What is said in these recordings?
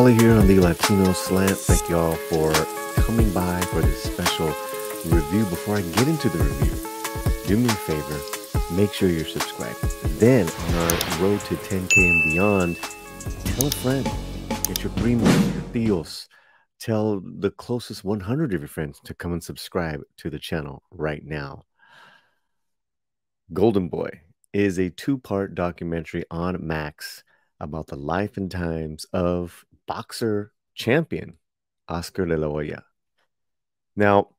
Paulie here on the Latino Slant. Thank you all for coming by for this special review. Before I get into the review, do me a favor, make sure you're subscribed. Then, on our road to 10K and beyond, tell a friend, get your primos, your tios, tell the closest 100 of your friends to come and subscribe to the channel right now. Golden Boy is a two-part documentary on Max about the life and times of boxer champion Oscar de la Hoya. Now,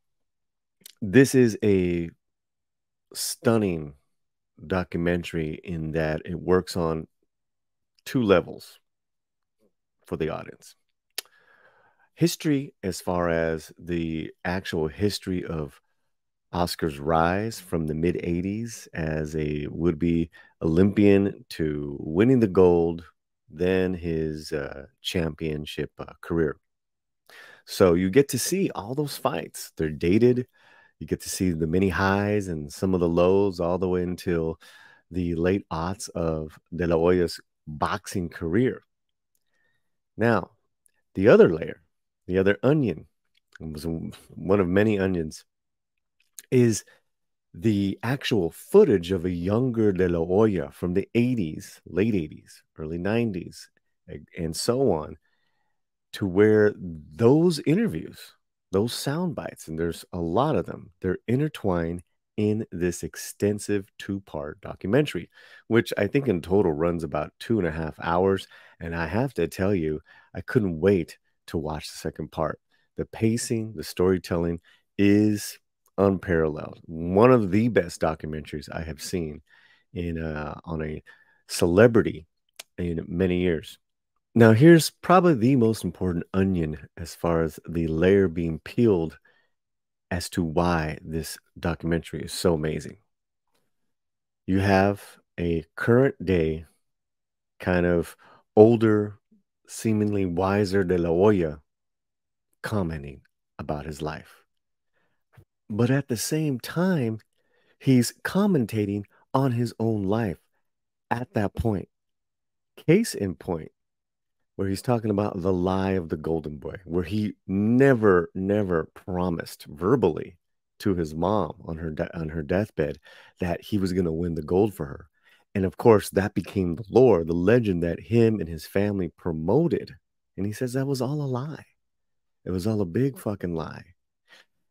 this is a stunning documentary in that it works on two levels for the audience. History, as far as the actual history of Oscar's rise from the mid 80s as a would-be Olympian to winning the gold, then his championship career. So you get to see all those fights. They're dated. You get to see the many highs and some of the lows all the way until the late aughts of De La Hoya's boxing career. Now, the other layer, the other onion, it was one of many onions, is the actual footage of a younger De La Hoya from the 80s, late 80s, early 90s, and so on, to where those interviews, those sound bites, and there's a lot of them, they're intertwined in this extensive two-part documentary, which I think in total runs about 2.5 hours. And I have to tell you, I couldn't wait to watch the second part. The pacing, the storytelling is unparalleled. One of the best documentaries I have seen in on a celebrity in many years. Now, here's probably the most important onion as far as the layer being peeled as to why this documentary is so amazing. You have a current day, kind of older, seemingly wiser De La Hoya commenting about his life. But at the same time, he's commentating on his own life at that point. Case in point, where he's talking about the lie of the golden boy, where he never promised verbally to his mom on her deathbed that he was going to win the gold for her. And of course, that became the lore, the legend that him and his family promoted. And he says that was all a lie. It was all a big fucking lie.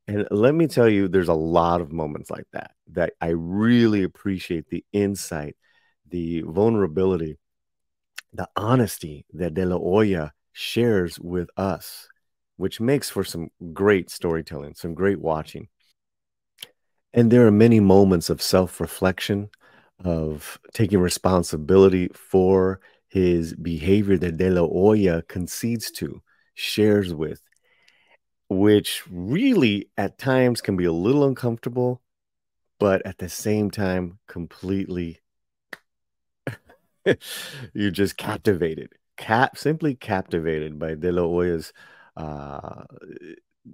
And let me tell you, there's a lot of moments like that that I really appreciate the insight, the vulnerability, the honesty that De La Hoya shares with us, which makes for some great storytelling, some great watching. And there are many moments of self-reflection, of taking responsibility for his behavior that De La Hoya concedes to, shares with, which really at times can be a little uncomfortable, but at the same time, completely you're just captivated, simply captivated by De La Hoya's uh,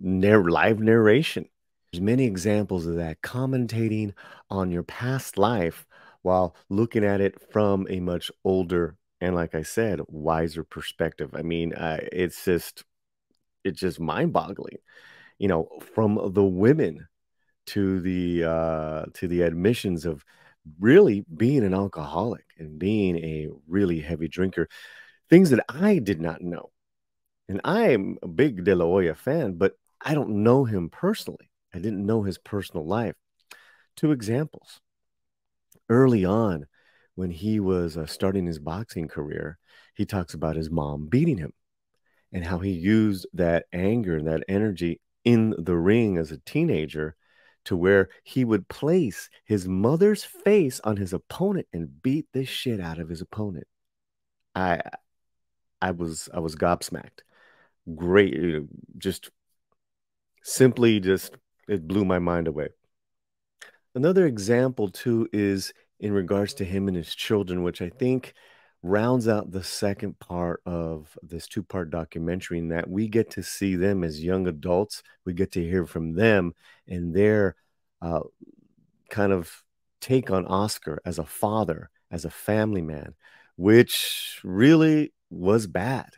live narration. There's many examples of that, commentating on your past life while looking at it from a much older and, like I said, wiser perspective. I mean, it's just mind-boggling. You know, from the women to the admissions of really being an alcoholic and being a really heavy drinker, things that I did not know. And I am a big De La Hoya fan, but I don't know him personally. I didn't know his personal life. Two examples. Early on, when he was starting his boxing career, he talks about his mom beating him and how he used that anger and that energy in the ring as a teenager to where he would place his mother's face on his opponent and beat the shit out of his opponent. I I was gobsmacked. Great, just simply just it blew my mind away. Another example too is in regards to him and his children, which I think rounds out the second part of this two-part documentary, in that we get to see them as young adults. We get to hear from them and their uh, kind of take on Oscar as a father, as a family man, which really was bad.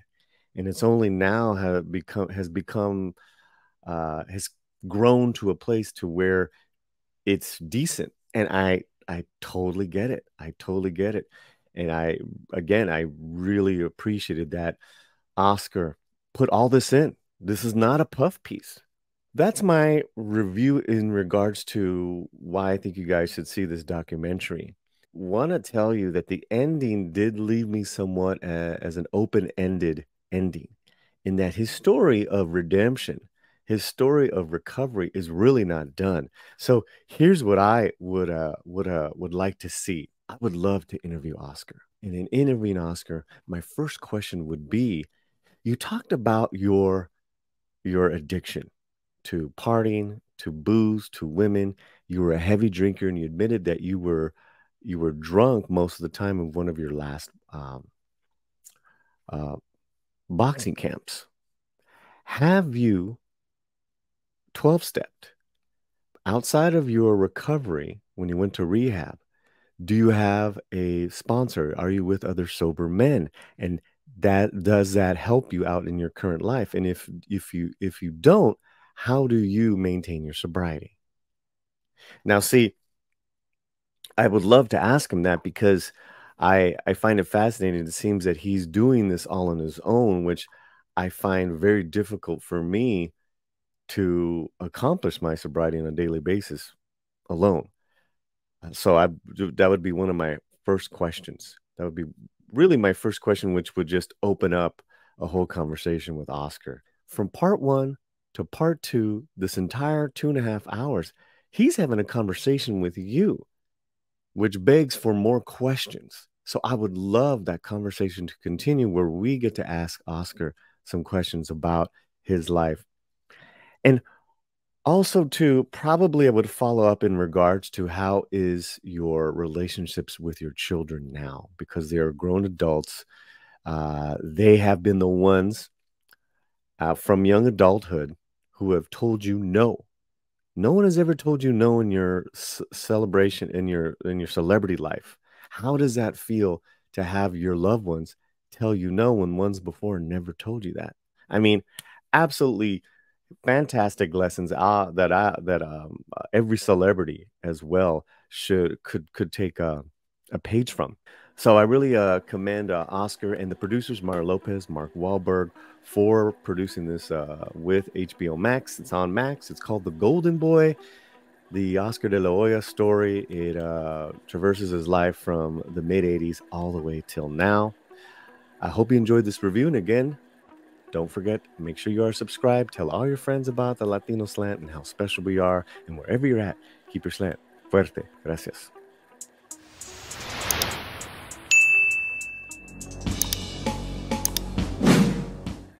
and it's only now has grown to a place to where it's decent. And I totally get it. I totally get it. And I really appreciated that Oscar put all this in. This is not a puff piece. That's my review in regards to why I think you guys should see this documentary. Want to tell you that the ending did leave me somewhat as an open-ended ending, in that his story of redemption, his story of recovery is really not done. So here's what I would like to see. I would love to interview Oscar. And in interviewing Oscar, my first question would be, you talked about your addiction to partying, to booze, to women. You were a heavy drinker, and you admitted that you were drunk most of the time of one of your last uh, boxing camps. Have you 12 stepped outside of your recovery when you went to rehab? Do you have a sponsor? Are you with other sober men? And that does that help you out in your current life? And if you don't, how do you maintain your sobriety? Now, see, I would love to ask him that because I find it fascinating. It seems that he's doing this all on his own, which I find very difficult for me to accomplish my sobriety on a daily basis alone. So that would be one of my first questions. That would be really my first question, which would just open up a whole conversation with Oscar. From part one to part two, this entire 2.5 hours, he's having a conversation with you, which begs for more questions. So I would love that conversation to continue where we get to ask Oscar some questions about his life. And also, too, probably I would follow up in regards to how is your relationships with your children now, because they are grown adults. They have been the ones from young adulthood who have told you no. No one has ever told you no in your celebration in your celebrity life. How does that feel to have your loved ones tell you no when ones before never told you that? I mean, absolutely fantastic lessons that every celebrity as well could take a page from. So I really commend Oscar and the producers Mario Lopez, Mark Wahlberg, for producing this with HBO Max. It's on Max. It's called The Golden Boy, the Oscar de la Hoya story. It traverses his life from the mid 80s all the way till now. I hope you enjoyed this review. And again, don't forget, make sure you are subscribed. Tell all your friends about the Latino slant and how special we are. And wherever you're at, keep your slant fuerte. Gracias.